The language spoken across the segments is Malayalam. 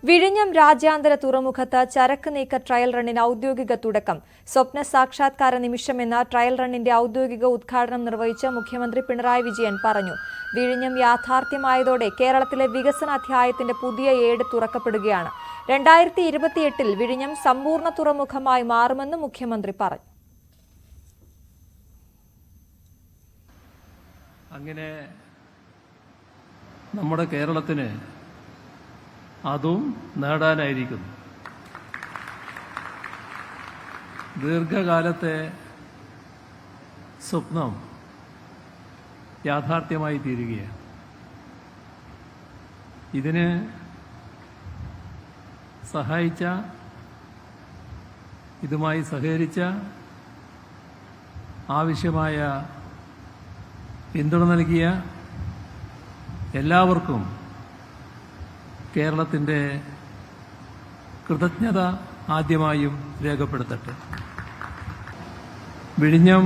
വിഴിഞ്ഞം രാജ്യാന്തര തുറമുഖത്ത് ചരക്ക് നീക്ക ട്രയൽ റണ്ണിന് ഔദ്യോഗിക തുടക്കം. സ്വപ്ന സാക്ഷാത്കാര നിമിഷമെന്ന ട്രയൽ റണ്ണിന്റെ ഔദ്യോഗിക ഉദ്ഘാടനം നിർവഹിച്ച് മുഖ്യമന്ത്രി പിണറായി വിജയൻ പറഞ്ഞു. വിഴിഞ്ഞം യാഥാർത്ഥ്യമായതോടെ കേരളത്തിലെ വികസനാധ്യായത്തിന്റെ പുതിയ ഏട് തുറക്കപ്പെടുകയാണ്. 2028-ൽ വിഴിഞ്ഞം സമ്പൂർണ്ണ തുറമുഖമായി മാറുമെന്നും മുഖ്യമന്ത്രി പറഞ്ഞു. അങ്ങനെ നമ്മുടെ കേരളത്തിന് അതും നേടാനായിരിക്കുന്നു. ദീർഘകാലത്തെ സ്വപ്നം യാഥാർത്ഥ്യമായി തീരുകയാണ്. ഇതിന് സഹായിച്ച, ഇതുമായി സഹകരിച്ച, ആവശ്യമായ പിന്തുണ നൽകിയ എല്ലാവർക്കും കേരളത്തിന്റെ കൃതജ്ഞത ആദ്യമായും രേഖപ്പെടുത്തട്ടെ. വിഴിഞ്ഞം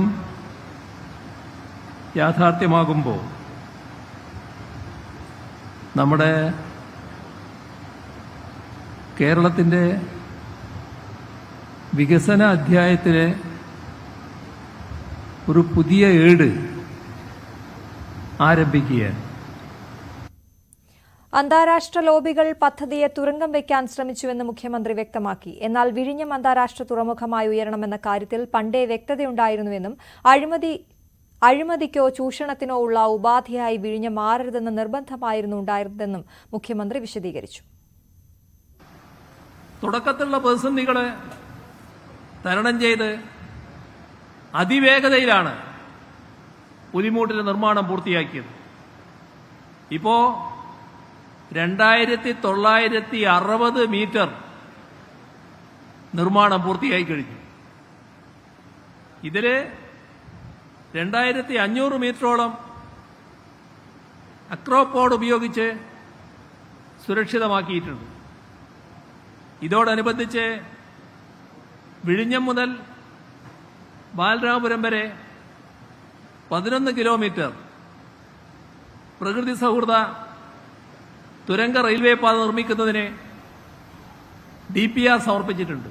യാഥാർത്ഥ്യമാകുമ്പോൾ നമ്മുടെ കേരളത്തിന്റെ വികസന അധ്യായത്തിലെ ഒരു പുതിയ ഏട് ആരംഭിക്കുകയാണ്. അന്താരാഷ്ട്ര ലോബികൾ പദ്ധതിയെ തുരങ്കം വയ്ക്കാൻ ശ്രമിച്ചുവെന്ന് മുഖ്യമന്ത്രി വ്യക്തമാക്കി. എന്നാൽ വിഴിഞ്ഞം അന്താരാഷ്ട്ര തുറമുഖമായി ഉയരണമെന്ന കാര്യത്തിൽ പണ്ടേ വ്യക്തതയുണ്ടായിരുന്നുവെന്നും അഴിമതിക്കോ ചൂഷണത്തിനോ ഉള്ള ഉപാധിയായി വിഴിഞ്ഞം മാറരുതെന്ന നിർബന്ധമായിരുന്നു ഉണ്ടായിരുന്നതെന്നും മുഖ്യമന്ത്രി വിശദീകരിച്ചു. തുടക്കത്തിലുള്ള പ്രതിസന്ധികളെ തരണം ചെയ്ത് അതിവേഗതയിലാണ് പുലിമൂട്ടിലെ നിർമ്മാണം പൂർത്തിയാക്കിയത്. ഇപ്പോ 2960 മീറ്റർ നിർമ്മാണം പൂർത്തിയായി കഴിഞ്ഞു. ഇതില് 2500 മീറ്ററോളം അക്രോപോഡ് ഉപയോഗിച്ച് സുരക്ഷിതമാക്കിയിട്ടുണ്ട്. ഇതോടനുബന്ധിച്ച് വിഴിഞ്ഞം മുതൽ ബാലരാമപുരം വരെ 11 കിലോമീറ്റർ പ്രകൃതി സൗഹൃദ തുരങ്ക റെയിൽവേ പാത നിർമ്മിക്കുന്നതിന് DPR സമർപ്പിച്ചിട്ടുണ്ട്.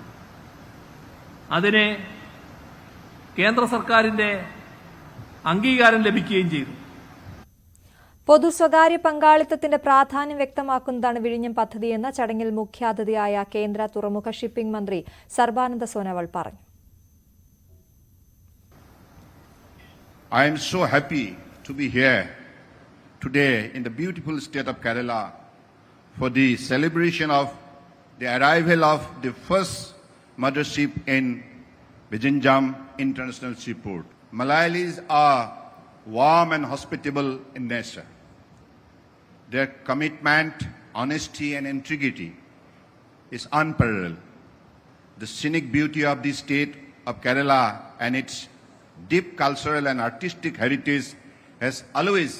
അതിന് കേന്ദ്ര സർക്കാരിന്റെ അംഗീകാരം ലഭിക്കുകയും ചെയ്തു. പൊതു സ്വകാര്യ പങ്കാളിത്തത്തിന്റെ പ്രാധാന്യം വ്യക്തമാക്കുന്നതാണ് വിഴിഞ്ഞം പദ്ധതിയെന്ന് ചടങ്ങിൽ മുഖ്യാതിഥിയായ കേന്ദ്ര തുറമുഖ ഷിപ്പിംഗ് മന്ത്രി സർബാനന്ദ സോനോവാൾ പറഞ്ഞു. I am so happy to be here today in the beautiful state of Kerala for the celebration of the arrival of the first mothership in Vizhinjam International Seaport. Malayalis are warm and hospitable in nature. Their commitment, honesty and integrity is unparalleled. The scenic beauty of the state of Kerala and its deep cultural and artistic heritage has always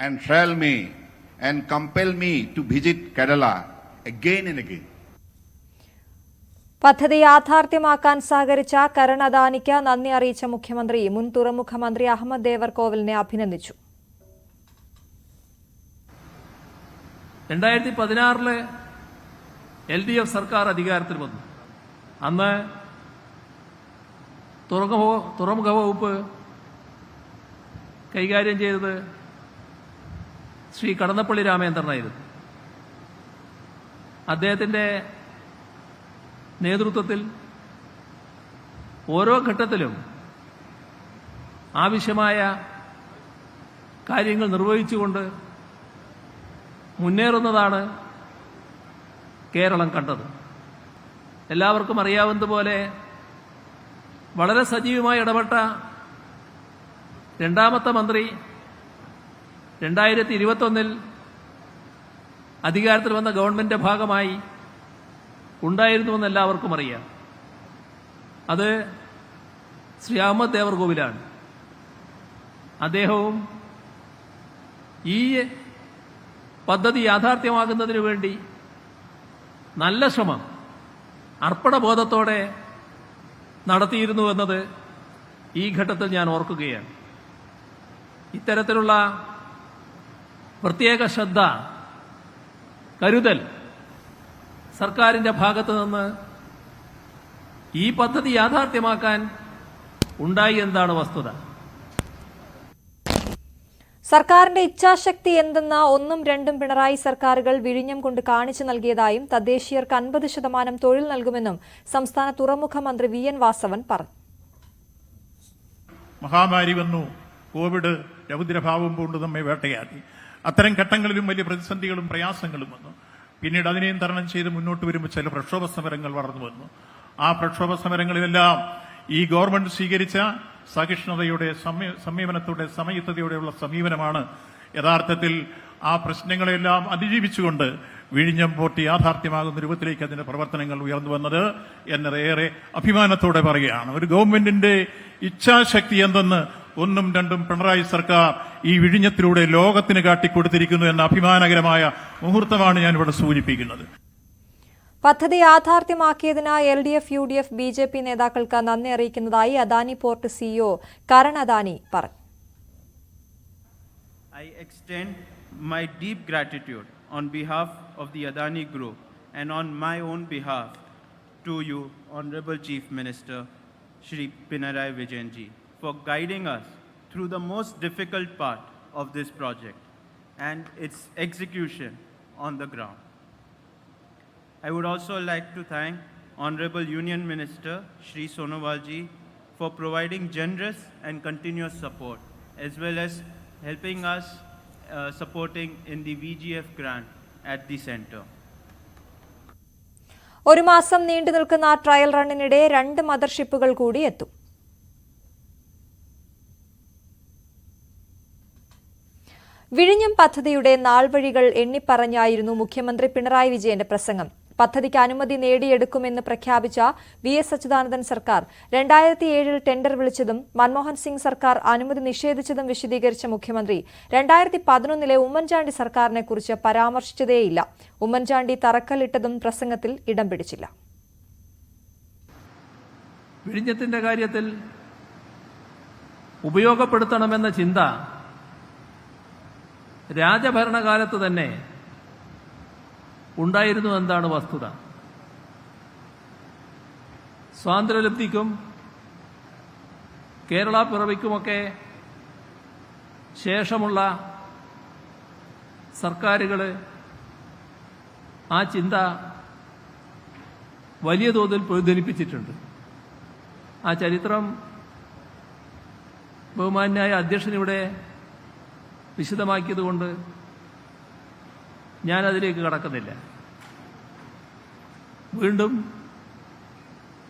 enthralled me and compelled me to visit Kerala again and again. പദ്ധതി യാഥാർത്ഥ്യമാക്കാൻ സഹകരിച്ച കരൺ അദാനിക്ക് നന്ദി അറിയിച്ച മുഖ്യമന്ത്രി മുൻ തുറമുഖ മന്ത്രി അഹമ്മദ് ദേവർകോവിലിനെ അഭിനന്ദിച്ചു. 2016 LDF സർക്കാർ അധികാരത്തിൽ വന്നു. അന്ന് തുറമുഖ വകുപ്പ് കൈകാര്യം ചെയ്തത് ശ്രീ കടന്നപ്പള്ളി രാമചന്ദ്രനായിരുന്നു. അദ്ദേഹത്തിന്റെ നേതൃത്വത്തിൽ ഓരോ ഘട്ടത്തിലും ആവശ്യമായ കാര്യങ്ങൾ നിർവഹിച്ചുകൊണ്ട് മുന്നേറുന്നതാണ് കേരളം കണ്ടത്. എല്ലാവർക്കും അറിയാവുന്നതുപോലെ വളരെ സജീവമായി ഇടപെട്ട രണ്ടാമത്തെ മന്ത്രി 2021-ൽ അധികാരത്തിൽ വന്ന ഗവൺമെന്റിന്റെ ഭാഗമായി ഉണ്ടായിരുന്നുവെന്ന് എല്ലാവർക്കും അറിയാം. അത് ശ്രീ അഹമ്മദ് ദേവർകോവിലാണ്. അദ്ദേഹവും ഈ പദ്ധതി യാഥാർത്ഥ്യമാകുന്നതിനു വേണ്ടി നല്ല ശ്രമം അർപ്പണബോധത്തോടെ നടത്തിയിരുന്നുവെന്നത് ഈ ഘട്ടത്തിൽ ഞാൻ ഓർക്കുകയാണ്. ഇത്തരത്തിലുള്ള പ്രത്യേക ശ്രദ്ധ, കരുതൽ സർക്കാരിന്റെ ഭാഗത്തു നിന്ന് ഈ പദ്ധതി യാഥാർത്ഥ്യമാക്കാൻ ഉണ്ടായി എന്നതാണ് വസ്തുത. സർക്കാരിന്റെ ഇച്ഛാശക്തി എന്തെന്ന 1ഉം 2ഉം പിണറായി സർക്കാരുകൾ വിഴിഞ്ഞം കൊണ്ട് കാണിച്ചു നൽകിയതായും തദ്ദേശീയർക്ക് 50% തൊഴിൽ നൽകുമെന്നും സംസ്ഥാന തുറമുഖ മന്ത്രി VN വാസവൻ പറഞ്ഞു. മഹാമാരി വന്നു, കോവിഡ് രൗദ്രഭാവം കൊണ്ട് നമ്മെ വേട്ടയാടി. അത്തരം ഘട്ടങ്ങളിലും വലിയ പ്രതിസന്ധികളും പ്രയാസങ്ങളും വന്നു. പിന്നീട് അതിനെയും തരണം ചെയ്ത് മുന്നോട്ട് വരുമ്പോൾ ചില പ്രക്ഷോഭ സമരങ്ങൾ വളർന്നു വന്നു. ആ പ്രക്ഷോഭ സമരങ്ങളിലെല്ലാം ഈ ഗവൺമെന്റ് സ്വീകരിച്ച സഹിഷ്ണുതയുടെ, സമീപനത്തോടെ, സമയുക്തതയോടെയുള്ള സമീപനമാണ് യഥാർത്ഥത്തിൽ ആ പ്രശ്നങ്ങളെല്ലാം അതിജീവിച്ചുകൊണ്ട് വിഴിഞ്ഞം പോർട്ട് യാഥാർത്ഥ്യമാകുന്ന രൂപത്തിലേക്ക് അതിന്റെ പ്രവർത്തനങ്ങൾ ഉയർന്നു വന്നത് എന്നത് ഏറെ അഭിമാനത്തോടെ പറയുകയാണ്. ഒരു ഗവൺമെന്റിന്റെ ഇച്ഛാശക്തി എന്തെന്ന് 1ഉം 2ഉം പിണറായി സർക്കാർ ഈ വിഴിഞ്ഞത്തിലൂടെ ലോകത്തിന് കാട്ടിക്കൊടുത്തിരിക്കുന്നു എന്ന അഭിമാനകരമായ മുഹൂർത്തമാണ് ഞാനിവിടെ സൂചിപ്പിക്കുന്നത്. പദ്ധതി യാഥാർത്ഥ്യമാക്കിയതിന് LDF, UDF, BJP നേതാക്കൾക്ക് നന്ദി അറിയിക്കുന്നതായി അദാനി പോർട്ട് CEO കരൺ അദാനി പറഞ്ഞു. I extend my deep gratitude on behalf of the Adani Group and on my own behalf to you, Honorable Chief Minister Shri Pinarayi Vijayan ji, for guiding us through the most difficult part of this project and its execution on the ground. I would also like to thank Honorable Union Minister Shri Sonowal ji for providing generous and continuous support, as well as helping us supporting in the VGF grant at the center. ഒരു മാസം നീണ്ടു നിൽക്കുന്ന ട്രയൽ റണ്ണിനിടെ 2 മദർഷിപ്പുകൾ കൂടി എത്തും. വിഴിഞ്ഞം പദ്ധതിയുടെ നാൾവഴികൾ എണ്ണിപ്പറഞ്ഞായിരുന്നു മുഖ്യമന്ത്രി പിണറായി വിജയന്റെ പ്രസംഗം. പദ്ധതിക്ക് അനുമതി നേടിയെടുക്കുമെന്ന് പ്രഖ്യാപിച്ച VS അച്യുതാനന്ദൻ സർക്കാർ 2007 ടെൻഡർ വിളിച്ചതും മൻമോഹൻ സിംഗ് സർക്കാർ അനുമതി നിഷേധിച്ചതും വിശദീകരിച്ച മുഖ്യമന്ത്രി 2011 ഉമ്മൻചാണ്ടി സർക്കാരിനെക്കുറിച്ച് പരാമർശിച്ചതേയില്ല. ഉമ്മൻചാണ്ടി തറക്കല്ലിട്ടതും പ്രസംഗത്തിൽ ഇടം പിടിച്ചില്ല. വിഴിഞ്ഞത്തിന്റെ കാര്യത്തിൽ ഉപയോഗപ്പെടുത്തണമെന്ന ചിന്ത രാജഭരണകാലത്ത് തന്നെ ഉണ്ടായിരുന്നു എന്നതാണ് വസ്തുത. സ്വാതന്ത്ര്യലബ്ധിക്കും കേരള പിറവിക്കുമൊക്കെ ശേഷമുള്ള സർക്കാരുകൾ ആ ചിന്ത വലിയ തോതിൽ പ്രതിധ്വനിപ്പിച്ചിട്ടുണ്ട്. ആ ചരിത്രം ബഹുമാന്യായ അധ്യക്ഷനിവിടെ വിശദമാക്കിയതുകൊണ്ട് ഞാനതിലേക്ക് കടക്കുന്നില്ല. വീണ്ടും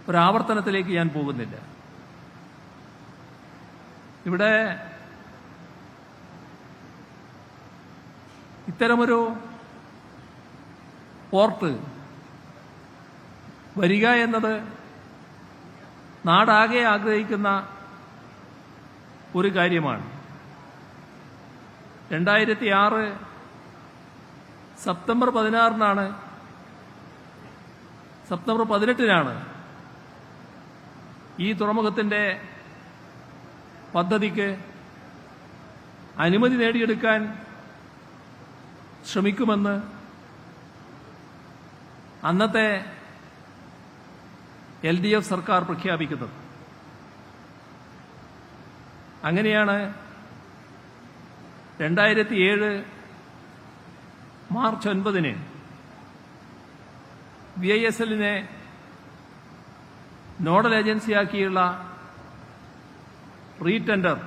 ഒരാവർത്തനത്തിലേക്ക് ഞാൻ പോകുന്നില്ല. ഇവിടെ ഇത്തരമൊരു പോർട്ട് വരിക എന്നത് നാടാകെ ആഗ്രഹിക്കുന്ന ഒരു കാര്യമാണ്. 2006 സെപ്റ്റംബർ 16-നാണ്, സെപ്റ്റംബർ 18-നാണ് ഈ തുറമുഖത്തിന്റെ പദ്ധതിക്ക് അനുമതി നേടിയെടുക്കാൻ ശ്രമിക്കുമെന്ന് അന്നത്തെ LDF സർക്കാർ പ്രഖ്യാപിക്കുന്നത്. അങ്ങനെയാണ് 2007 മാർച്ച് 9-ന് VISLനെ നോഡൽ ഏജൻസിയാക്കിയുള്ള റീടെൻഡർ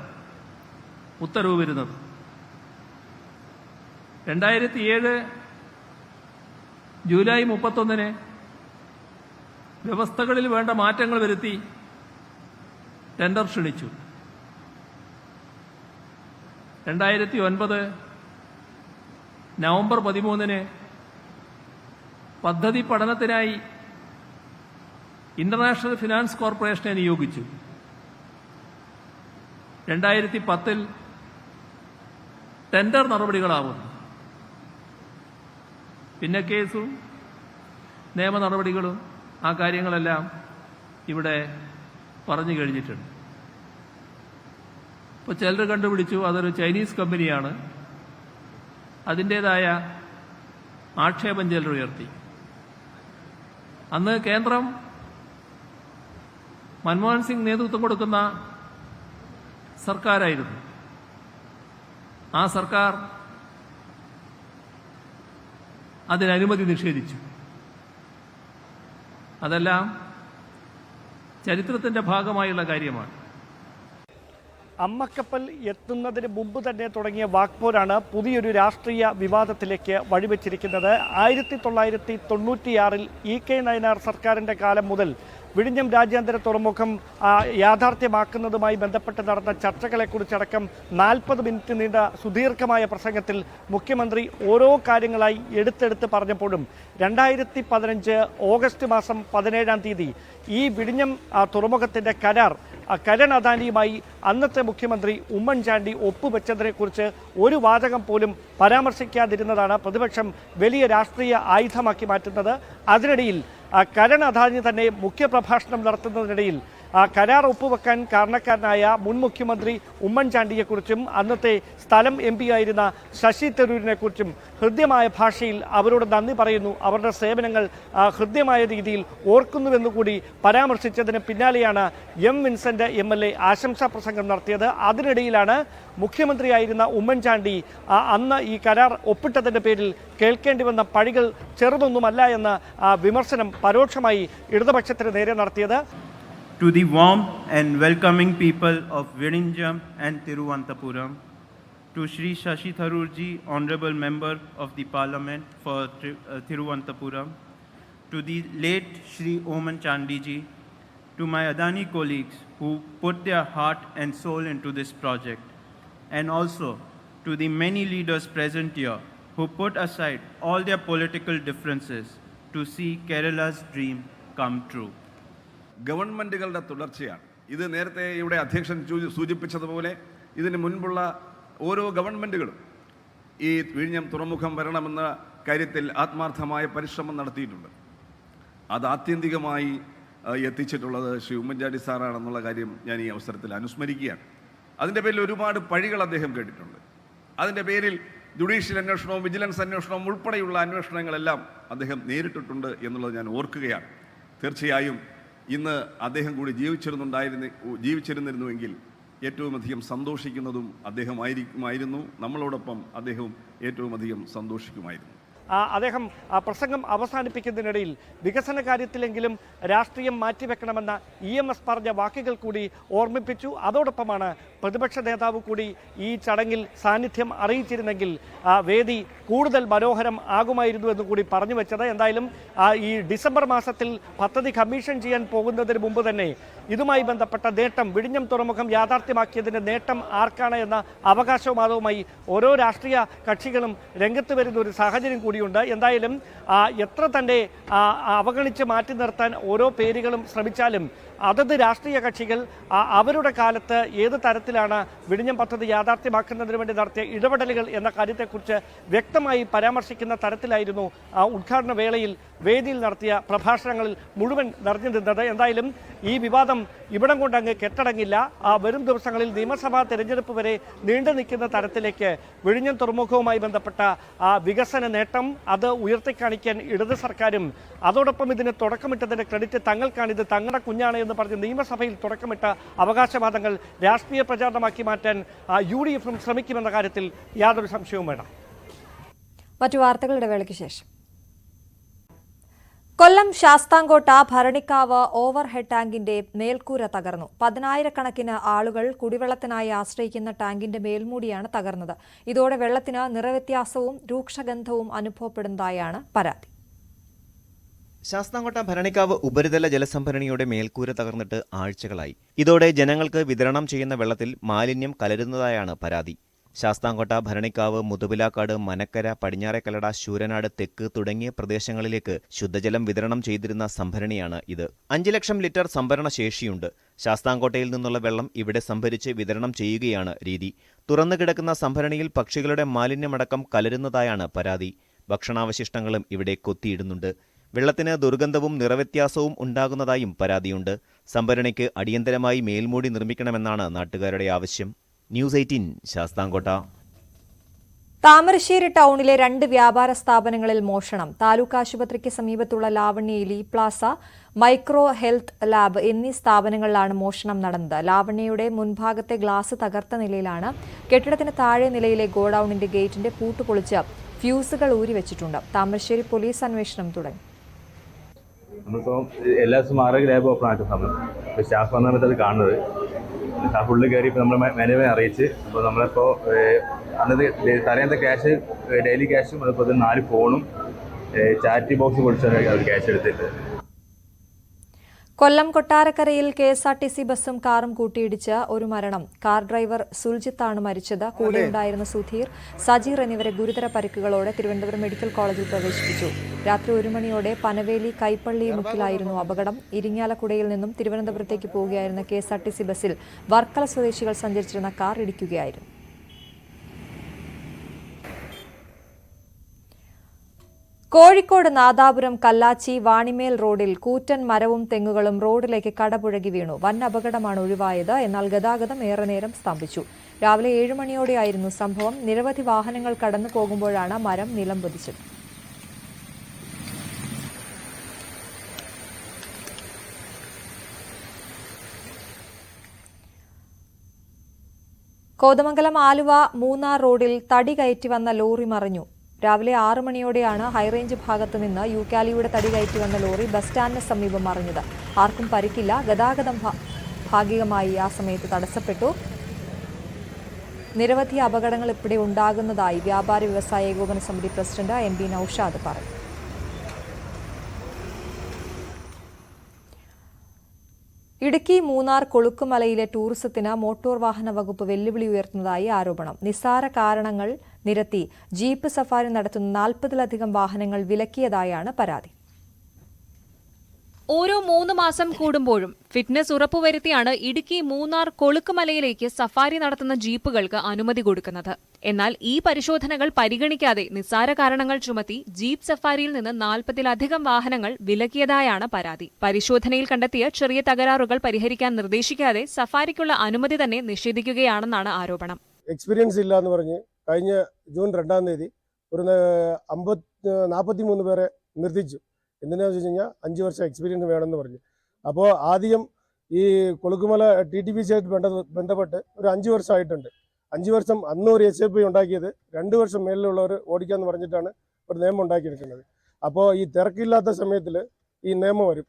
ഉത്തരവ് വരുന്നത്. 2007 ജൂലൈ 31-ന് വ്യവസ്ഥകളിൽ വേണ്ട മാറ്റങ്ങൾ വരുത്തി ടെൻഡർ ക്ഷണിച്ചു. 2009 നവംബർ 13-ന് പദ്ധതി പഠനത്തിനായി ഇന്റർനാഷണൽ ഫിനാൻസ് കോർപ്പറേഷനെ നിയോഗിച്ചു. 2010-ൽ ടെൻഡർ നടപടികളാവുന്നു. പിന്നെ കേസും നിയമ നടപടികളും ആ കാര്യങ്ങളെല്ലാം ഇവിടെ പറഞ്ഞു കഴിഞ്ഞിട്ടുണ്ട്. ഇപ്പോൾ ചിലർ കണ്ടുപിടിച്ചു അതൊരു ചൈനീസ് കമ്പനിയാണ്, അതിൻ്റേതായ ആക്ഷേപം ചിലർ ഉയർത്തി. അന്ന് കേന്ദ്രം മൻമോഹൻ സിംഗ് നേതൃത്വം കൊടുക്കുന്ന സർക്കാരായിരുന്നു. ആ സർക്കാർ അതിന് അനുമതി നിഷേധിച്ചു. അതെല്ലാം ചരിത്രത്തിന്റെ ഭാഗമായുള്ള കാര്യമാണ്. അമ്മക്കപ്പൽ എത്തുന്നതിന് മുമ്പ് തന്നെ തുടങ്ങിയ വാക്പോരാണ് പുതിയൊരു രാഷ്ട്രീയ വിവാദത്തിലേക്ക് വഴിവെച്ചിരിക്കുന്നത്. 1996 EK നയനാർ സർക്കാരിൻ്റെ കാലം മുതൽ വിഴിഞ്ഞം രാജ്യാന്തര തുറമുഖം യാഥാർത്ഥ്യമാക്കുന്നതുമായി ബന്ധപ്പെട്ട് നടന്ന ചർച്ചകളെക്കുറിച്ചടക്കം 40 മിനിറ്റ് നീണ്ട സുദീർഘമായ പ്രസംഗത്തിൽ മുഖ്യമന്ത്രി ഓരോ കാര്യങ്ങളായി എടുത്തെടുത്ത് പറഞ്ഞപ്പോഴും 2015 ഓഗസ്റ്റ് മാസം 17-ാം തീയതി ഈ വിഴിഞ്ഞം തുറമുഖത്തിൻ്റെ കരാർ കരൺ അദാനിയുമായി അന്നത്തെ മുഖ്യമന്ത്രി ഉമ്മൻചാണ്ടി ഒപ്പുവെച്ചതിനെക്കുറിച്ച് ഒരു വാചകം പോലും പരാമർശിക്കാതിരുന്നതാണ് പ്രതിപക്ഷം വലിയ രാഷ്ട്രീയ ആയുധമാക്കി മാറ്റുന്നത്. അതിനിടയിൽ കരൺ അദാനി തന്നെ മുഖ്യപ്രഭാഷണം നടത്തുന്നതിനിടയിൽ കരാർ ഒപ്പുവെക്കാൻ കാരണക്കാരനായ മുൻ മുഖ്യമന്ത്രി ഉമ്മൻചാണ്ടിയെക്കുറിച്ചും അന്നത്തെ സ്ഥലം MP ആയിരുന്ന ശശി തരൂരിനെക്കുറിച്ചും ഹൃദ്യമായ ഭാഷയിൽ അവരോട് നന്ദി പറയുന്നു, അവരുടെ സേവനങ്ങൾ ഹൃദ്യമായ രീതിയിൽ ഓർക്കുന്നുവെന്നുകൂടി പരാമർശിച്ചതിന് പിന്നാലെയാണ് M. വിൻസെന്റ് MLA ആശംസാ പ്രസംഗം നടത്തിയത്. അതിനിടയിലാണ് മുഖ്യമന്ത്രിയായിരുന്ന ഉമ്മൻചാണ്ടി അന്ന് ഈ കരാർ ഒപ്പിട്ടതിൻ്റെ പേരിൽ കേൾക്കേണ്ടി വന്ന പഴികൾ ചെറുതൊന്നുമല്ല എന്ന വിമർശനം പരോക്ഷമായി ഇടതുപക്ഷത്തിന് നേരെ നടത്തിയത്. To the warm and welcoming people of Virinjam and Thiruvananthapuram, to Shri Shashi Tharoorji, Honorable Member of the Parliament for Thiruvananthapuram, to the late Shri Oman Chandiji, to my Adani colleagues who put their heart and soul into this project, and also to the many leaders present here who put aside all their political differences to see Kerala's dream come true. ഗവൺമെൻറ്റുകളുടെ തുടർച്ചയാണ് ഇത്. നേരത്തെ ഇവിടെ അധ്യക്ഷൻ സൂചിപ്പിച്ചതുപോലെ ഇതിന് മുൻപുള്ള ഓരോ ഗവൺമെൻറ്റുകളും ഈ വിഴിഞ്ഞം തുറമുഖം വരണമെന്ന കാര്യത്തിൽ ആത്മാർത്ഥമായ പരിശ്രമം നടത്തിയിട്ടുണ്ട്. അത് ആത്യന്തികമായി എത്തിച്ചിട്ടുള്ളത് ശ്രീ ഉമ്മൻചാണ്ടി സാറാണെന്നുള്ള കാര്യം ഞാൻ ഈ അവസരത്തിൽ അനുസ്മരിക്കുകയാണ്. അതിൻ്റെ പേരിൽ ഒരുപാട് പഴികൾ അദ്ദേഹം കേട്ടിട്ടുണ്ട്. അതിൻ്റെ പേരിൽ ജുഡീഷ്യൽ അന്വേഷണവും വിജിലൻസ് അന്വേഷണവും ഉൾപ്പെടെയുള്ള അന്വേഷണങ്ങളെല്ലാം അദ്ദേഹം നേരിട്ടിട്ടുണ്ട് എന്നുള്ളത് ഞാൻ ഓർക്കുകയാണ്. തീർച്ചയായും ഇന്ന് അദ്ദേഹം കൂടി ജീവിച്ചിരുന്നിരുന്നുവെങ്കിൽ ഏറ്റവും അധികം സന്തോഷിക്കുന്നതും അദ്ദേഹമായിരുന്നു. നമ്മളോടൊപ്പം അദ്ദേഹവും ഏറ്റവും അധികം സന്തോഷിക്കുമായിരുന്നു. അദ്ദേഹം പ്രസംഗം അവസാനിപ്പിക്കുന്നതിനിടയിൽ വികസന കാര്യത്തിലെങ്കിലും രാഷ്ട്രീയം മാറ്റിവെക്കണമെന്ന EMS പറഞ്ഞ വാക്കുകൾ കൂടി ഓർമ്മിപ്പിച്ചു. അതോടൊപ്പമാണ് പ്രതിപക്ഷ നേതാവ് കൂടി ഈ ചടങ്ങിൽ സാന്നിധ്യം അറിയിച്ചിരുന്നെങ്കിൽ വേദി കൂടുതൽ മനോഹരം ആകുമായിരുന്നു എന്ന് കൂടി പറഞ്ഞു വെച്ചത്. എന്തായാലും ഈ ഡിസംബർ മാസത്തിൽ പദ്ധതി കമ്മീഷൻ ചെയ്യാൻ പോകുന്നതിന് മുമ്പ് തന്നെ ഇതുമായി ബന്ധപ്പെട്ട നേട്ടം, വിഴിഞ്ഞം തുറമുഖം യാഥാർത്ഥ്യമാക്കിയതിൻ്റെ നേട്ടം ആർക്കാണ് എന്ന അവകാശവാദവുമായി ഓരോ രാഷ്ട്രീയ കക്ഷികളും രംഗത്ത് വരുന്ന ഒരു സാഹചര്യം കൂടിയുണ്ട്. എന്തായാലും എത്ര തന്നെ അവഗണിച്ച് മാറ്റി നിർത്താൻ ഓരോ പേരുകളും ശ്രമിച്ചാലും അതത് രാഷ്ട്രീയ കക്ഷികൾ അവരുടെ കാലത്ത് ഏത് തരത്തിലാണ് വിഴിഞ്ഞം പദ്ധതി യാഥാർത്ഥ്യമാക്കുന്നതിന് വേണ്ടി നടത്തിയ ഇടപെടലുകൾ എന്ന കാര്യത്തെക്കുറിച്ച് വ്യക്തമായി പരാമർശിക്കുന്ന തരത്തിലായിരുന്നു ഉദ്ഘാടന വേളയിൽ വേദിയിൽ നടത്തിയ പ്രഭാഷണങ്ങളിൽ മുഴുവൻ നിറഞ്ഞു നിന്നത്. എന്തായാലും ഈ വിവാദം ഇവിടം കൊണ്ട് അങ്ങ് കെട്ടടങ്ങില്ല. വരും ദിവസങ്ങളിൽ നിയമസഭാ തെരഞ്ഞെടുപ്പ് വരെ നീണ്ടു നിൽക്കുന്ന തരത്തിലേക്ക് വിഴിഞ്ഞം തുറമുഖവുമായി ബന്ധപ്പെട്ട വികസന നേട്ടം അത് ഉയർത്തിക്കാണിക്കാൻ ഇടത് സർക്കാരും അതോടൊപ്പം ഇതിന് തുടക്കമിട്ടതിൻ്റെ ക്രെഡിറ്റ് തങ്ങൾക്കാണിത്, തങ്ങളുടെ കുഞ്ഞാണ് എന്ന് പറഞ്ഞ് നിയമസഭയിൽ തുടക്കമിട്ട അവകാശവാദങ്ങൾ രാഷ്ട്രീയ പ്രചാരണമാക്കി മാറ്റാൻ UDF ശ്രമിക്കുമെന്ന കാര്യത്തിൽ യാതൊരു സംശയവും വേണം. മറ്റു വാർത്തകളുടെ വേളയ്ക്ക് ശേഷം കൊല്ലം ശാസ്താംകോട്ട ഭരണിക്കാവ് ഓവർഹെഡ് ടാങ്കിന്റെ മേൽക്കൂര തകർന്നു. 10,000-കണക്കിന് ആളുകൾ കുടിവെള്ളത്തിനായി ആശ്രയിക്കുന്ന ടാങ്കിന്റെ മേൽമൂടിയാണ് തകർന്നത്. ഇതോടെ വെള്ളത്തിന് നിറവ്യത്യാസവും രൂക്ഷഗന്ധവും അനുഭവപ്പെടുന്നതായാണ് പരാതി. ശാസ്താംകോട്ട ഭരണിക്കാവ് ഉപരിതല ജലസംഭരണിയുടെ മേൽക്കൂര തകർന്നിട്ട് ആഴ്ചകളായി. ഇതോടെ ജനങ്ങൾക്ക് വിതരണം ചെയ്യുന്ന വെള്ളത്തിൽ മാലിന്യം കലരുന്നതായാണ് പരാതി. ശാസ്താംകോട്ട ഭരണിക്കാവ് മുതുപിലാക്കാട് മനക്കര പടിഞ്ഞാറേക്കല്ലട ശൂരനാട് തെക്ക് തുടങ്ങിയ പ്രദേശങ്ങളിലേക്ക് ശുദ്ധജലം വിതരണം ചെയ്തിരുന്ന സംഭരണിയാണ് ഇത്. 5 ലക്ഷം ലിറ്റർ സംഭരണ ശേഷിയുണ്ട്. ശാസ്താംകോട്ടയിൽ നിന്നുള്ള വെള്ളം ഇവിടെ സംഭരിച്ച് വിതരണം ചെയ്യുകയാണ് രീതി. തുറന്നു കിടക്കുന്ന സംഭരണിയിൽ പക്ഷികളുടെ മാലിന്യമടക്കം കലരുന്നതായാണ് പരാതി. ഭക്ഷണാവശിഷ്ടങ്ങളും ഇവിടെ കൊത്തിയിടുന്നുണ്ട്. വെള്ളത്തിന് ദുർഗന്ധവും നിറവ്യത്യാസവും ഉണ്ടാകുന്നതായും പരാതിയുണ്ട്. സംഭരണിക്ക് അടിയന്തരമായി മേൽമൂടി നിർമ്മിക്കണമെന്നാണ് നാട്ടുകാരുടെ ആവശ്യം. ന്യൂസ് 18 ശാസ്താംകോട്ട. താമരശ്ശേരി ടൗണിലെ 2 വ്യാപാര സ്ഥാപനങ്ങളിൽ മോഷണം. താലൂക്ക് ആശുപത്രിക്ക് സമീപത്തുള്ള ലാവണ്യയിൽ E plaza, micro health lab എന്നീ സ്ഥാപനങ്ങളിലാണ് മോഷണം നടന്നത്. ലാവണ്യയുടെ മുൻഭാഗത്തെ ഗ്ലാസ് തകർത്ത നിലയിലാണ്. കെട്ടിടത്തിന് താഴെ നിലയിലെ ഗോഡൌണിന്റെ ഗേറ്റിന്റെ പൂട്ട് പൊളിച്ച് ഫ്യൂസുകൾ ഊരിവെച്ചിട്ടുണ്ട്. താമരശ്ശേരി പോലീസ് അന്വേഷണം തുടങ്ങി. നമ്മളിപ്പോൾ എല്ലാ ദിവസവും 6 ലാബ് ഓപ്പൺ ആക്കുന്ന സമയം സ്റ്റാഫ് വന്ന സമയത്ത് അത് കാണുന്നത്. സ്റ്റാഫ് ഉള്ളിൽ കയറി ഇപ്പോൾ നമ്മൾ മാനേജറെ അറിയിച്ച് അപ്പോൾ നമ്മളിപ്പോൾ അന്നത്തെ തലേന്നത്തെ ക്യാഷ്, ഡെയിലി ക്യാഷും അതുപോലെ 4 ഫോണും ചാറ്റ് ബോക്സ് പൊളിച്ചാണ് അവർ ക്യാഷ് എടുത്തിട്ട്. കൊല്ലം കൊട്ടാരക്കരയിൽ KSRTC ബസ്സും കാറും കൂട്ടിയിടിച്ച് ഒരു മരണം. കാർ ഡ്രൈവർ സുൽജിത്താണ് മരിച്ചത്. കൂടെയുണ്ടായിരുന്ന സുധീർ, സജീർ എന്നിവരെ ഗുരുതര പരിക്കുകളോടെ തിരുവനന്തപുരം മെഡിക്കൽ കോളേജിൽ പ്രവേശിപ്പിച്ചു. രാത്രി 1 മണിയോടെ പനവേലി കൈപ്പള്ളി മുക്കിലായിരുന്നു അപകടം. ഇരിങ്ങാലക്കുടയിൽ നിന്നും തിരുവനന്തപുരത്തേക്ക് പോവുകയായിരുന്ന KSRTC ബസ്സിൽ വർക്കല സ്വദേശികൾ സഞ്ചരിച്ചിരുന്ന കാർ ഇടിക്കുകയായിരുന്നു. കോഴിക്കോട് നാദാപുരം കല്ലാച്ചി വാണിമേൽ റോഡിൽ കൂറ്റൻ മരവും തെങ്ങുകളും റോഡിലേക്ക് കടപുഴകി വീണു. വൻ അപകടമാണ് ഒഴിവായത്. എന്നാൽ ഗതാഗതം ഏറെ നേരം സ്തംഭിച്ചു. രാവിലെ 7 മണിയോടെയായിരുന്നു സംഭവം. നിരവധി വാഹനങ്ങൾ കടന്നു പോകുമ്പോഴാണ് മരം നിലംപതിച്ചത്. കോതമംഗലം ആലുവ മൂന്നാർ റോഡിൽ തടി കയറ്റി വന്ന ലോറി മറിഞ്ഞു. രാവിലെ 6 മണിയോടെയാണ് ഹൈറേഞ്ച് ഭാഗത്തു നിന്ന് യൂക്കാലിയുടെ തടി കയറ്റി വന്ന ലോറി ബസ് സ്റ്റാൻഡിന് സമീപം മറിഞ്ഞത്. ആർക്കും പരിക്കില്ല. ഗതാഗതം ഭാഗികമായി ആ സമയത്ത് തടസ്സപ്പെട്ടു. നിരവധി അപകടങ്ങൾ ഇവിടെ ഉണ്ടാകുന്നതായി വ്യാപാരി വ്യവസായ ഏകോപന സമിതി പ്രസിഡന്റ് MB നൌഷാദ് പറഞ്ഞു. ഇടുക്കി മൂന്നാർ കൊളുക്കുമലയിലെ ടൂറിസത്തിന് മോട്ടോർ വാഹന വകുപ്പ് വെല്ലുവിളി ഉയർത്തുന്നതായി ആരോപണം. നിസ്സാര കാരണങ്ങൾ നിരത്തി ജീപ്പ് സഫാരി നടത്തുന്ന 40-ലധികം വാഹനങ്ങൾ വിലക്കിയതായാണ് പരാതി. ഓരോ 3 മാസം കൂടുമ്പോഴും ഫിറ്റ്നസ് ഉറപ്പുവരുത്തിയാണ് ഇടുക്കി മൂന്നാർ കൊളുക്കുമലയിലേക്ക് സഫാരി നടത്തുന്ന ജീപ്പുകൾക്ക് അനുമതി കൊടുക്കുന്നത്. എന്നാൽ ഈ പരിശോധനകൾ പരിഗണിക്കാതെ നിസ്സാര കാരണങ്ങൾ ചുമത്തി ജീപ്പ് സഫാരിയിൽ നിന്ന് 40-ലധികം വാഹനങ്ങൾ വിലക്കിയതായാണ് പരാതി. പരിശോധനയിൽ കണ്ടെത്തിയ ചെറിയ തകരാറുകൾ പരിഹരിക്കാൻ നിർദ്ദേശിക്കാതെ സഫാരിക്കുള്ള അനുമതി തന്നെ നിഷേധിക്കുകയാണെന്നാണ് ആരോപണം. എക്സ്പീരിയൻസ് ഇല്ല എന്ന് പറഞ്ഞ് കഴിഞ്ഞ ജൂൺ 2-ാം തീയതി ഒരു 43 പേരെ നിർത്തിച്ചു. എന്തിനാണെന്ന് വെച്ച് കഴിഞ്ഞാൽ 5 വർഷം എക്സ്പീരിയൻസ് വേണമെന്ന് പറഞ്ഞു. അപ്പോൾ ആദ്യം ഈ കൊളുക്കുമല TTPC ആയിട്ട് ബന്ധപ്പെട്ട് ഒരു 5 വർഷമായിട്ടുണ്ട്. 5 വർഷം അന്ന് ഒരു SAP ഉണ്ടാക്കിയത് 2 വർഷം മേലിലുള്ളവർ ഓടിക്കാമെന്ന് പറഞ്ഞിട്ടാണ് ഒരു നിയമം ഉണ്ടാക്കിയെടുക്കുന്നത്. അപ്പോൾ ഈ തിരക്കില്ലാത്ത സമയത്തിൽ ഈ നിയമം വരും.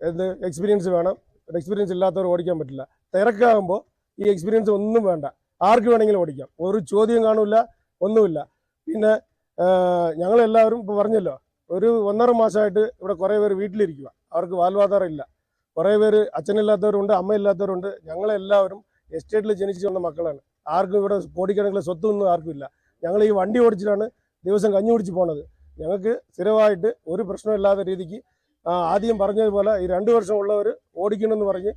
എന്ത് എക്സ്പീരിയൻസ് വേണം, എക്സ്പീരിയൻസ് ഇല്ലാത്തവർ ഓടിക്കാൻ പറ്റില്ല. തിരക്കാകുമ്പോൾ ഈ എക്സ്പീരിയൻസ് ഒന്നും വേണ്ട, ആർക്ക് വേണമെങ്കിലും ഓടിക്കാം. ഒരു ചോദ്യം കാണില്ല, ഒന്നുമില്ല. പിന്നെ ഞങ്ങളെല്ലാവരും ഇപ്പോൾ പറഞ്ഞല്ലോ, ഒരു 1.5 മാസമായിട്ട് ഇവിടെ കുറേ പേര് വീട്ടിലിരിക്കുക. അവർക്ക് വാൽവാധാരം ഇല്ല. കുറേ പേര് അച്ഛനില്ലാത്തവരുണ്ട്, അമ്മയില്ലാത്തവരുണ്ട്. ഞങ്ങളെല്ലാവരും എസ്റ്റേറ്റിൽ ജനിച്ചു വന്ന മക്കളാണ്. ആർക്കും ഇവിടെ കോടിക്കണക്കിന് സ്വത്തൊന്നും ആർക്കും ഇല്ല. ഞങ്ങൾ ഈ വണ്ടി ഓടിച്ചിട്ടാണ് ദിവസം കഞ്ഞി കുടിച്ച് പോണത്. ഞങ്ങൾക്ക് സ്ഥിരമായിട്ട് ഒരു പ്രശ്നമില്ലാത്ത രീതിക്ക് ആദ്യം പറഞ്ഞതുപോലെ ഈ 2 വർഷം ഉള്ളവർ ഓടിക്കണമെന്ന് പറഞ്ഞ്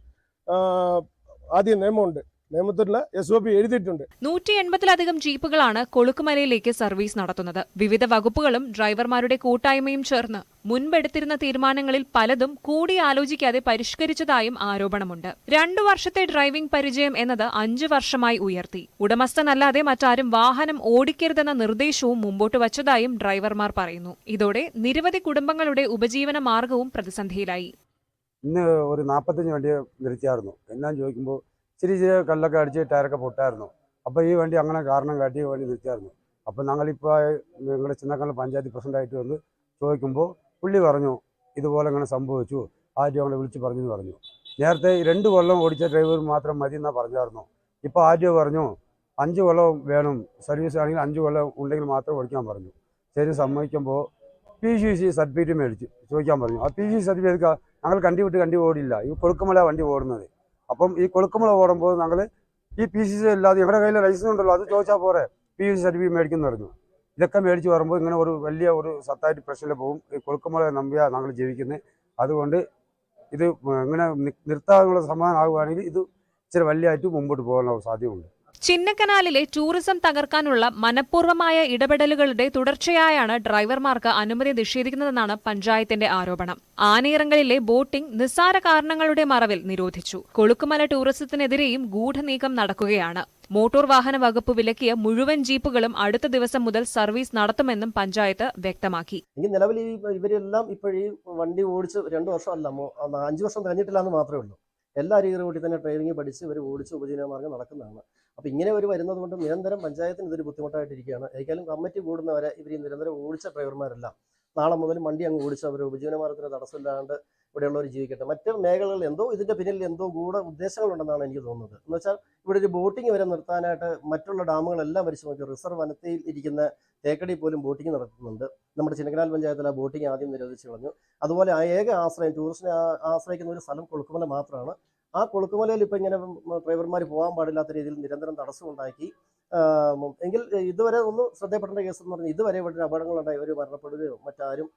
ആദ്യം നിയമമുണ്ട്. നിയമത്തിലുള്ള SOP എഴുതിയിട്ടുണ്ട്. 180-ലധികം ജീപ്പുകളാണ് കൊളുക്കുമലയിലേക്ക് സർവീസ് നടത്തുന്നത്. വിവിധ വകുപ്പുകളും ഡ്രൈവർമാരുടെ കൂട്ടായ്മയും ചേർന്ന് മുൻപെടുത്തിരുന്ന തീരുമാനങ്ങളിൽ പലതും കൂടിയാലോചിക്കാതെ പരിഷ്കരിച്ചതായും ആരോപണമുണ്ട്. 2 വർഷത്തെ ഡ്രൈവിംഗ് പരിചയം എന്നത് 5 വർഷമായി ഉയർത്തി. ഉടമസ്ഥനല്ലാതെ മറ്റാരും വാഹനം ഓടിക്കരുതെന്ന നിർദ്ദേശവും മുമ്പോട്ട് വച്ചതായും ഡ്രൈവർമാർ പറയുന്നു. ഇതോടെ നിരവധി കുടുംബങ്ങളുടെ ഉപജീവന മാർഗവും പ്രതിസന്ധിയിലായി. ഇന്ന് ഒരു 45 വണ്ടി നിർത്തിയായിരുന്നു. എന്നാ ചോദിക്കുമ്പോൾ ഇച്ചിരി കല്ലൊക്കെ അടിച്ച് ടയറൊക്കെ പൊട്ടായിരുന്നു. അപ്പോൾ ഈ വണ്ടി അങ്ങനെ കാരണം കാട്ടി വണ്ടി നിർത്തിയായിരുന്നു. അപ്പോൾ ഞങ്ങളിപ്പോൾ ഞങ്ങളുടെ ചിന്നക്കൽ പഞ്ചായത്ത് പ്രസിഡൻ്റായിട്ട് വന്ന് ചോദിക്കുമ്പോൾ പുള്ളി പറഞ്ഞു ഇതുപോലെ അങ്ങനെ സംഭവിച്ചു, ആദ്യം ഞങ്ങളെ വിളിച്ച് പറഞ്ഞു എന്ന് പറഞ്ഞു. നേരത്തെ 2 കൊല്ലം ഓടിച്ച ഡ്രൈവർ മാത്രം മതി എന്നാണ് പറഞ്ഞായിരുന്നു. ഇപ്പോൾ ആദ്യം പറഞ്ഞു 5 കൊല്ലം വേണം, സർവീസ് ആണെങ്കിൽ 5 കൊല്ലം ഉണ്ടെങ്കിൽ മാത്രം ഓടിക്കാൻ പറഞ്ഞു. ശരി സമ്മതിക്കുമ്പോൾ PCC സർട്ടിഫിക്കറ്റ് മേടിച്ച് ചോദിക്കാൻ പറഞ്ഞു. ആ PCC സർട്ടിഫിക്കറ്റ് ഞങ്ങൾ കണ്ടി ഓടില്ല. ഈ കൊളുക്കുമല വണ്ടി ഓടുന്നത്. അപ്പം ഈ കൊളുക്കുമല ഓടുമ്പോൾ ഞങ്ങൾ ഈ PCC ഇല്ലാതെ ഞങ്ങളുടെ കയ്യിൽ ലൈസൻസ് ഉണ്ടല്ലോ, അത് ചോദിച്ചാൽ പോരെ, PCC സർട്ടിഫിക്കറ്റ് മേടിക്കുന്നു പറഞ്ഞു. ഇതൊക്കെ മേടിച്ച് വരുമ്പോൾ ഇങ്ങനെ ഒരു വലിയ ഒരു സത്തായിട്ട് പ്രശ്നത്തിൽ പോകും. ഈ കൊളുക്കുമല നമ്പിയാണ് ഞങ്ങൾ ജീവിക്കുന്നത്. അതുകൊണ്ട് ഇത് ഇങ്ങനെ നിർത്താനുള്ള സമാധാനം ആകുകയാണെങ്കിൽ ഇത് ഇച്ചിരി വലിയതായിട്ട് മുമ്പോട്ട് പോകാനുള്ള സാധ്യതയുണ്ട്. ചിന്നക്കനാലിലെ ടൂറിസം തകർക്കാനുള്ള മനഃപൂർവമായ ഇടപെടലുകളുടെ തുടർച്ചയായാണ് ഡ്രൈവർമാർക്ക് അനുമതി നിഷേധിക്കുന്നതെന്നാണ് പഞ്ചായത്തിന്റെ ആരോപണം. ആനയിറങ്കലിലെ ബോട്ടിംഗ് നിസ്സാര കാരണങ്ങളുടെ മറവിൽ നിരോധിച്ചു. കൊളുക്കുമല ടൂറിസത്തിനെതിരെയും ഗൂഢനീക്കം നടക്കുകയാണ്. മോട്ടോർ വാഹന വകുപ്പ് വിലക്കിയ മുഴുവൻ ജീപ്പുകളും അടുത്ത ദിവസം മുതൽ സർവീസ് നടത്തുമെന്നും പഞ്ചായത്ത് വ്യക്തമാക്കി. നിലവിൽ ഇവരെല്ലാം ഇപ്പോഴീ വണ്ടി ഓടിച്ച് 2 വർഷമല്ല 5 വർഷം കഴിഞ്ഞിട്ടില്ല എന്ന് മാത്രമേ ഉള്ളൂ. എല്ലാവരും ഈ റൂട്ടിൽ തന്നെ ഡ്രൈവിംഗ് പഠിച്ച് ഇവർ ഓടിച്ച് ഉപജീവനമാർഗ്ഗം നടക്കുന്നതാണ്. അപ്പോൾ ഇങ്ങനെ ഒരു വരുന്നത് കൊണ്ട് നിരന്തരം പഞ്ചായത്തിന് ഇതൊരു ബുദ്ധിമുട്ടായിട്ടിരിക്കുകയാണ്. ഏതായാലും കമ്മിറ്റി കൂടുന്നവരെ ഇവർ നിരന്തരം ഓടിച്ച ഡ്രൈവർമാരെല്ലാം നാളെ മുതൽ വണ്ടി അങ്ങ് ഓടിച്ച് അവർ ഉപജീവനമാർഗ്ഗത്തിന് തടസ്സമില്ലാണ്ട് ഇവിടെയുള്ളവർ ജീവിക്കട്ടെ. മറ്റ് മേഖലകളിൽ എന്തോ ഇതിന്റെ പിന്നിൽ എന്തോ ഗൂഢ ഉദ്ദേശങ്ങളുണ്ടെന്നാണ് എനിക്ക് തോന്നുന്നത്. എന്ന് വെച്ചാൽ ഇവിടെ ഒരു ബോട്ടിംഗ് വരെ നിർത്താനായിട്ട് മറ്റുള്ള ഡാമുകളെല്ലാം വരിച്ചു നോക്കി. റിസർവ് വനത്തിൽ ഇരിക്കുന്ന തേക്കടി പോലും ബോട്ടിംഗ് നടത്തുന്നുണ്ട്. നമ്മുടെ ചിന്നക്കനാൽ പഞ്ചായത്തിൽ ആ ബോട്ടിംഗ് ആദ്യം നിരോധിച്ചു കളഞ്ഞു. അതുപോലെ ആ ഏക ആശ്രയം ടൂറിസ്റ്റിനെ ആശ്രയിക്കുന്ന ഒരു സ്ഥലം കൊളുക്കുമല മാത്രമാണ്. ആ കൊളുക്കുമലയിൽ ഇപ്പം ഇങ്ങനെ ഡ്രൈവർമാർ പോകാൻ പാടില്ലാത്ത രീതിയിൽ നിരന്തരം തടസ്സമുണ്ടാക്കി. എങ്കിൽ ഇതുവരെ ഒന്നും ശ്രദ്ധപ്പെടേണ്ട കേസ് എന്ന് പറഞ്ഞാൽ ഇതുവരെ ഇവിടെ അപകടങ്ങളുണ്ടായി ഒരു മരണപ്പെടുകയോ മറ്റാരും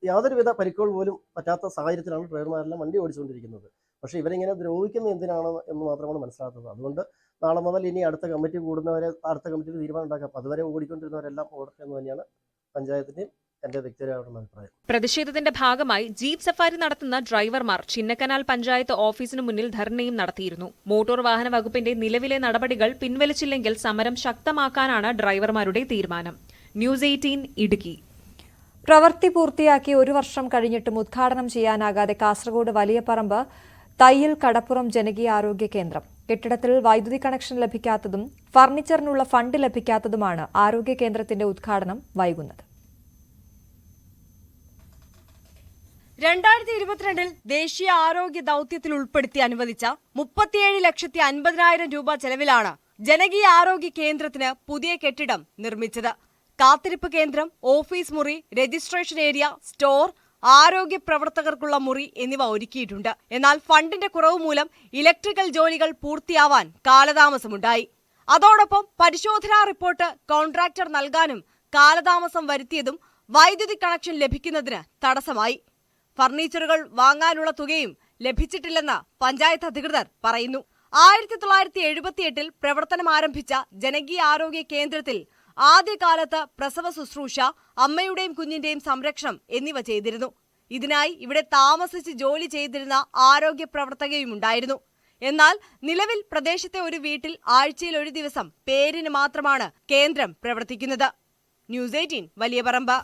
യാതൊരുവിധ പരിക്കുകൾ പോലും പറ്റാത്ത സാഹചര്യത്തിലാണ് ഡ്രൈവർമാരെല്ലാം വണ്ടി ഓടിച്ചുകൊണ്ടിരിക്കുന്നത്. പക്ഷേ ഇവരിങ്ങനെ ദ്രോഹിക്കുന്നത് എന്തിനാണ് എന്ന് മാത്രമാണ് മനസ്സിലാക്കുന്നത്. അതുകൊണ്ട് നാളെ മുതൽ ഇനി അടുത്ത കമ്മിറ്റി കൂടുന്നവരെ അടുത്ത കമ്മിറ്റിയിൽ തീരുമാനം ഉണ്ടാക്കാം. അപ്പോൾ അതുവരെ ഓടിക്കൊണ്ടിരുന്നവരെല്ലാം ഓടട്ടെ എന്ന് തന്നെയാണ് പഞ്ചായത്തിൻ്റെയും എന്റെ വ്യക്തിപരമായിട്ടുള്ള അഭിപ്രായം. പ്രതിഷേധത്തിന്റെ ഭാഗമായി ജീപ്പ് സഫാരി നടത്തുന്ന ഡ്രൈവർമാർ ചിന്നക്കനാൽ പഞ്ചായത്ത് ഓഫീസിന് മുന്നിൽ ധർണയും നടത്തിയിരുന്നു. മോട്ടോർ വാഹന വകുപ്പിന്റെ നിലവിലെ നടപടികൾ പിൻവലിച്ചില്ലെങ്കിൽ സമരം ശക്തമാക്കാനാണ് ഡ്രൈവർമാരുടെ തീരുമാനം. ന്യൂസ് 18 ഇടുക്കി. പ്രവൃത്തി പൂർത്തിയാക്കി 1 വർഷം കഴിഞ്ഞിട്ടും ഉദ്ഘാടനം ചെയ്യാനാകാതെ കാസർഗോഡ് വലിയപറമ്പ് തയ്യിൽ കടപ്പുറം ജനകീയ ആരോഗ്യ കേന്ദ്രം. കെട്ടിടത്തിൽ വൈദ്യുതി കണക്ഷൻ ലഭിക്കാത്തതും ഫർണിച്ചറിനുള്ള ഫണ്ട് ലഭിക്കാത്തതുമാണ് ആരോഗ്യ കേന്ദ്രത്തിന്റെ ഉദ്ഘാടനം വൈകുന്നത്. 2022 ദേശീയ ആരോഗ്യ ദൌത്യത്തിൽ ഉൾപ്പെടുത്തി അനുവദിച്ച 37,50,000 രൂപ ചെലവിലാണ് ജനകീയ ആരോഗ്യ കേന്ദ്രത്തിന് പുതിയ കെട്ടിടം നിർമ്മിച്ചത്. കാത്തിരിപ്പ് കേന്ദ്രം, ഓഫീസ് മുറി, രജിസ്ട്രേഷൻ ഏരിയ, സ്റ്റോർ, ആരോഗ്യ പ്രവർത്തകർക്കുള്ള മുറി എന്നിവ ഒരുക്കിയിട്ടുണ്ട്. എന്നാൽ ഫണ്ടിന്റെ കുറവ് മൂലം ഇലക്ട്രിക്കൽ ജോലികൾ പൂർത്തിയാവാൻ കാലതാമസമുണ്ടായി. അതോടൊപ്പം പരിശോധനാ റിപ്പോർട്ട് കോൺട്രാക്ടർ നൽകാനും കാലതാമസം വരുത്തിയതും വൈദ്യുതി കണക്ഷൻ ലഭിക്കുന്നതിന് തടസ്സമായി. ഫർണിച്ചറുകൾ വാങ്ങാനുള്ള തുകയും ലഭിച്ചിട്ടില്ലെന്ന് പഞ്ചായത്ത് അധികൃതർ പറയുന്നു. 1978 പ്രവർത്തനം ആരംഭിച്ച ജനകീയ ആരോഗ്യ കേന്ദ്രത്തിൽ ആദ്യകാലത്ത് പ്രസവ ശുശ്രൂഷ, അമ്മയുടെയും കുഞ്ഞിന്റെയും സംരക്ഷണം എന്നിവ ചെയ്തിരുന്നു. ഇതിനായി ഇവിടെ താമസിച്ച് ജോലി ചെയ്തിരുന്ന ആരോഗ്യ പ്രവർത്തകയുമുണ്ടായിരുന്നു. എന്നാൽ നിലവിൽ പ്രദേശത്തെ ഒരു വീട്ടിൽ ആഴ്ചയിൽ 1 ദിവസം പേരിന് മാത്രമാണ് കേന്ദ്രം പ്രവർത്തിക്കുന്നത്. ന്യൂസ് 18 വലിയപറമ്പ്.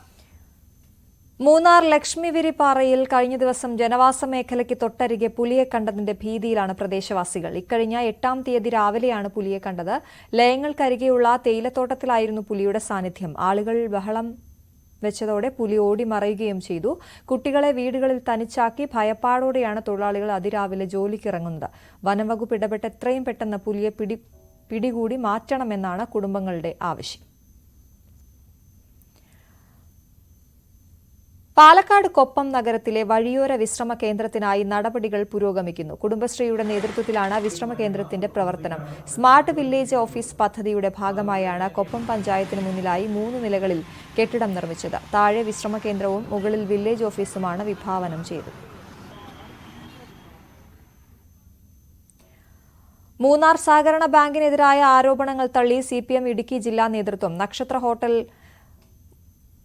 മൂന്നാർ ലക്ഷ്മിവിരിപ്പാറയിൽ കഴിഞ്ഞ ദിവസം ജനവാസ മേഖലയ്ക്ക് തൊട്ടരികെ പുലിയെ കണ്ടതിന്റെ ഭീതിയിലാണ് പ്രദേശവാസികൾ. ഇക്കഴിഞ്ഞ 8-ാം തീയതി രാവിലെയാണ് പുലിയെ കണ്ടത്. ലയങ്ങൾക്കരികെയുള്ള തേയിലത്തോട്ടത്തിലായിരുന്നു പുലിയുടെ സാന്നിധ്യം. ആളുകൾ ബഹളം വെച്ചതോടെ പുലി ഓടി മറയുകയും ചെയ്തു. കുട്ടികളെ വീടുകളിൽ തനിച്ചാക്കി ഭയപ്പാടോടെയാണ് തൊഴിലാളികൾ അതിരാവിലെ ജോലിക്കിറങ്ങുന്നത്. വനംവകുപ്പ് ഇടപെട്ട് എത്രയും പെട്ടെന്ന് പുലിയെ പിടികൂടി മാറ്റണമെന്നാണ് കുടുംബങ്ങളുടെ ആവശ്യം. പാലക്കാട് കൊപ്പം നഗരത്തിലെ വഴിയോര വിശ്രമ കേന്ദ്രത്തിനായി നടപടികൾ പുരോഗമിക്കുന്നു. കുടുംബശ്രീയുടെ നേതൃത്വത്തിലാണ് വിശ്രമ കേന്ദ്രത്തിന്റെ പ്രവർത്തനം. സ്മാർട്ട് വില്ലേജ് ഓഫീസ് പദ്ധതിയുടെ ഭാഗമായാണ് കൊപ്പം പഞ്ചായത്തിന് മുന്നിലായി 3 നിലകളിൽ കെട്ടിടം നിർമ്മിച്ചത്. താഴെ വിശ്രമ കേന്ദ്രവും മുകളിൽ വില്ലേജ് ഓഫീസുമാണ് വിഭാവനം ചെയ്തത്. മൂന്നാർ സഹകരണ ബാങ്കിനെതിരായ ആരോപണങ്ങൾ തള്ളി CPM ഇടുക്കി ജില്ലാ നേതൃത്വം. നക്ഷത്ര ഹോട്ടൽ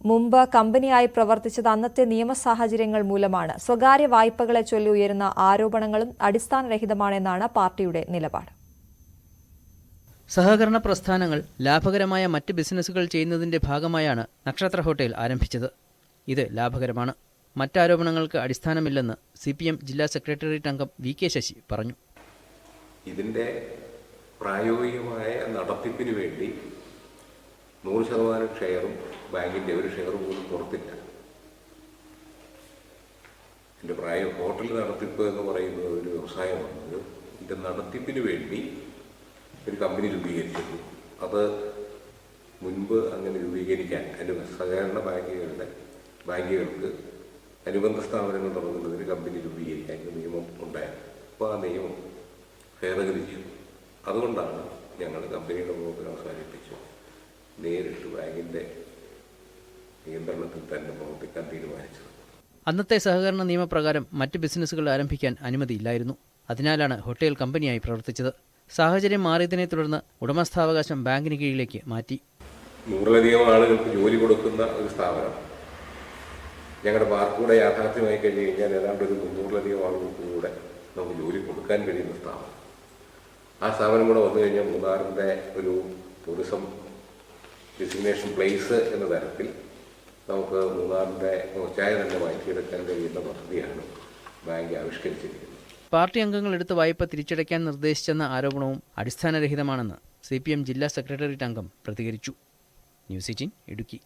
മുമ്പ് കമ്പനിയായി പ്രവർത്തിച്ചത് അന്നത്തെ നിയമ സാഹചര്യങ്ങൾ മൂലമാണ്. സ്വകാര്യ വായ്പകളെ ചൊല്ലി ഉയരുന്ന ആരോപണങ്ങളും അടിസ്ഥാനരഹിതമാണെന്നാണ് പാർട്ടിയുടെ നിലപാട്. സഹകരണ പ്രസ്ഥാനങ്ങൾ ലാഭകരമായ മറ്റ് ബിസിനസ്സുകൾ ചെയ്യുന്നതിന്റെ ഭാഗമായാണ് നക്ഷത്ര ഹോട്ടൽ ആരംഭിച്ചത്. ഇത് ലാഭകരമാണ്. മറ്റാരോപണങ്ങൾക്ക് അടിസ്ഥാനമില്ലെന്ന് CPM ജില്ലാ സെക്രട്ടേറിയറ്റ് അംഗം VK ശശി പറഞ്ഞു. ഇതിൻ്റെ പ്രായോഗികമായ നടത്തിപ്പിന് വേണ്ടി 100% ഷെയറും ബാങ്കിൻ്റെ ഒരു ഷെയർ പോലും പുറത്തില്ല. ഇതിൻ്റെ ഹോട്ടൽ നടത്തിപ്പ് എന്ന് പറയുന്നത് ഒരു വ്യവസായമാണത്. ഇതിൻ്റെ നടത്തിപ്പിന് വേണ്ടി ഒരു കമ്പനി രൂപീകരിച്ചിരുന്നു. അത് മുൻപ് അങ്ങനെ രൂപീകരിക്കാൻ സഹകരണ ബാങ്കുകൾക്ക് അനുബന്ധ സ്ഥാപനങ്ങൾ തുടങ്ങുന്നതിന് കമ്പനി രൂപീകരിക്കാൻ നിയമം ഉണ്ടായിരുന്നു. അപ്പോൾ ആ നിയമം ഭേദഗതി ചെയ്തു. അതുകൊണ്ടാണ് ഞങ്ങൾ കമ്പനിയുടെ പ്രവർത്തനം അവസാനിപ്പിച്ചു നേരിട്ട് ബാങ്കിൻ്റെ നിയന്ത്രണത്തിൽ തന്നെ പ്രവർത്തിക്കാൻ തീരുമാനിച്ചത്. അന്നത്തെ സഹകരണ നിയമപ്രകാരം മറ്റ് ബിസിനസ്സുകൾ ആരംഭിക്കാൻ അനുമതിയില്ലായിരുന്നു. അതിനാലാണ് ഹോട്ടൽ കമ്പനിയായി പ്രവർത്തിച്ചത്. സാഹചര്യം മാറിയതിനെ തുടർന്ന് ഉടമസ്ഥാവകാശം ബാങ്കിന് കീഴിലേക്ക് മാറ്റി. 100-ലധികം ആളുകൾക്ക് ജോലി കൊടുക്കുന്ന ഒരു സ്ഥാപനം ഞങ്ങളുടെ പാർക്കൂടെ യാഥാർത്ഥ്യമായി കഴിഞ്ഞ് കഴിഞ്ഞാൽ ഏതാണ്ട് ഒരു 300-ലധികം ആളുകൾക്ക് കൂടെ നമുക്ക് ജോലി കൊടുക്കാൻ കഴിയുന്ന സ്ഥാപനം. ആ സ്ഥാപനം കൂടെ വന്നു കഴിഞ്ഞാൽ മൂന്നാറിൻ്റെ ഒരു ടൂറിസം ഡെസ്റ്റിനേഷൻ പ്ലേസ് എന്ന തരത്തിൽ നമുക്ക് മൂന്നാറിൻ്റെ മുഖച്ഛായ തന്നെ മാറ്റിയെടുക്കാൻ കഴിയുന്ന പദ്ധതിയാണ് ബാങ്ക് ആവിഷ്കരിച്ചിരിക്കുന്നത്. പാർട്ടി അംഗങ്ങൾ എടുത്ത വായ്പ തിരിച്ചടയ്ക്കാൻ നിർദ്ദേശിച്ചെന്ന ആരോപണവും അടിസ്ഥാനരഹിതമാണെന്ന് CPM ജില്ലാ സെക്രട്ടേറിയറ്റ് അംഗം പ്രതികരിച്ചു. ന്യൂസ് 18 ഇടുക്കി.